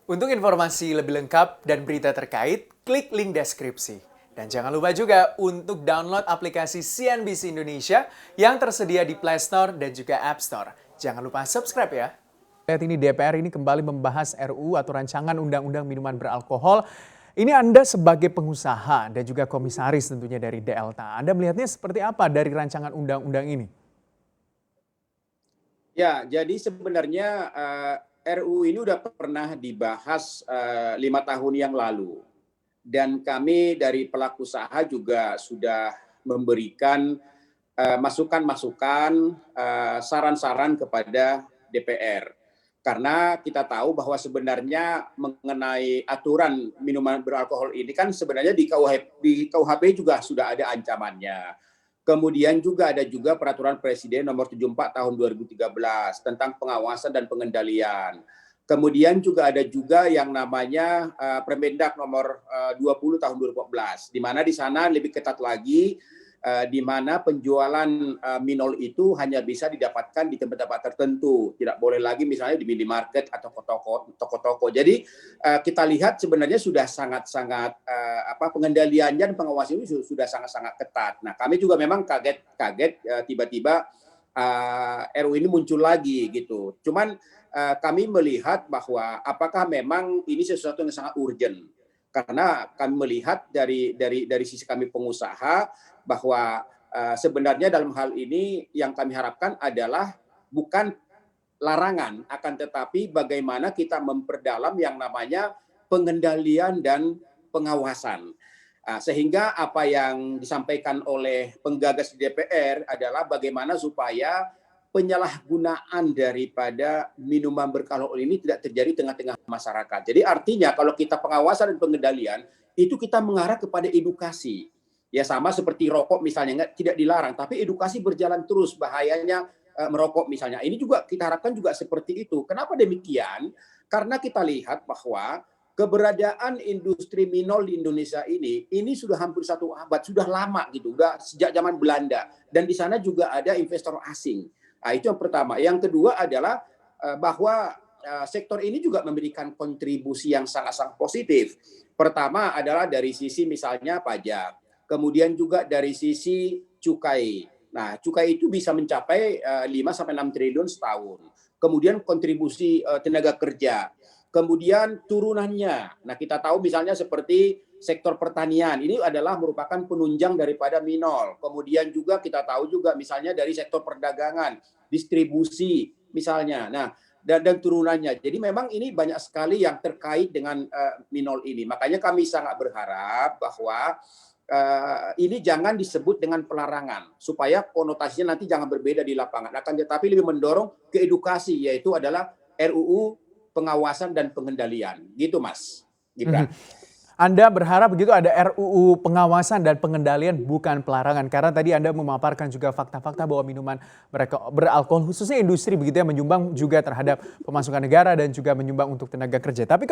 Untuk informasi lebih lengkap dan berita terkait, klik link deskripsi. Dan jangan lupa juga untuk download aplikasi CNBC Indonesia yang tersedia di Play Store dan juga App Store. Jangan lupa subscribe ya. Lihat ini DPR ini kembali membahas RUU atau rancangan undang-undang minuman beralkohol. Ini Anda sebagai pengusaha dan juga komisaris tentunya dari Delta. Anda melihatnya seperti apa dari rancangan undang-undang ini? Ya, jadi sebenarnya RUU ini udah pernah dibahas 5 tahun yang lalu. Dan kami dari pelaku usaha juga sudah memberikan masukan-masukan, saran-saran kepada DPR. Karena kita tahu bahwa sebenarnya mengenai aturan minuman beralkohol ini kan sebenarnya di KUHP juga sudah ada ancamannya. Kemudian juga ada peraturan Presiden nomor 74 tahun 2013 tentang pengawasan dan pengendalian. Kemudian juga ada yang namanya Permendak nomor 20 tahun 2014, di mana di sana lebih ketat lagi, di mana penjualan minol itu hanya bisa didapatkan di tempat-tempat tertentu, tidak boleh lagi misalnya di minimarket atau toko-toko. Jadi kita lihat sebenarnya sudah sangat-sangat pengendaliannya dan pengawasan itu sudah sangat-sangat ketat. Nah, kami juga memang kaget tiba-tiba RUU ini muncul lagi gitu. Cuman kami melihat bahwa apakah memang ini sesuatu yang sangat urgent. Karena kami melihat dari sisi kami pengusaha bahwa sebenarnya dalam hal ini yang kami harapkan adalah bukan larangan, akan tetapi bagaimana kita memperdalam yang namanya pengendalian dan pengawasan. Sehingga apa yang disampaikan oleh penggagas DPR adalah bagaimana supaya penyalahgunaan daripada minuman beralkohol ini tidak terjadi tengah-tengah masyarakat. Jadi artinya kalau kita pengawasan dan pengendalian itu kita mengarah kepada edukasi. Ya sama seperti rokok misalnya tidak dilarang, tapi edukasi berjalan terus bahayanya merokok misalnya. Ini juga kita harapkan juga seperti itu. Kenapa demikian? Karena kita lihat bahwa keberadaan industri minol di Indonesia ini sudah hampir 1 abad, sudah lama gitu, sudah sejak zaman Belanda. Dan di sana juga ada investor asing. Nah, itu yang pertama. Yang kedua adalah bahwa sektor ini juga memberikan kontribusi yang sangat-sangat positif. Pertama adalah dari sisi misalnya pajak, kemudian juga dari sisi cukai. Nah, cukai itu bisa mencapai 5-6 triliun setahun. Kemudian kontribusi tenaga kerja. Kemudian turunannya. Nah, kita tahu misalnya seperti sektor pertanian ini adalah merupakan penunjang daripada minol. Kemudian juga kita tahu juga misalnya dari sektor perdagangan, distribusi misalnya. Nah, dan turunannya. Jadi memang ini banyak sekali yang terkait dengan minol ini. Makanya kami sangat berharap bahwa ini jangan disebut dengan pelarangan supaya konotasinya nanti jangan berbeda di lapangan. Akan tetapi lebih mendorong ke edukasi, yaitu adalah RUU pengawasan dan pengendalian. Gitu Mas Gibran. Anda berharap begitu ada RUU pengawasan dan pengendalian bukan pelarangan. Karena tadi Anda memaparkan juga fakta-fakta bahwa minuman beralkohol khususnya industri begitu ya menyumbang juga terhadap pemasukan negara dan juga menyumbang untuk tenaga kerja. Tapi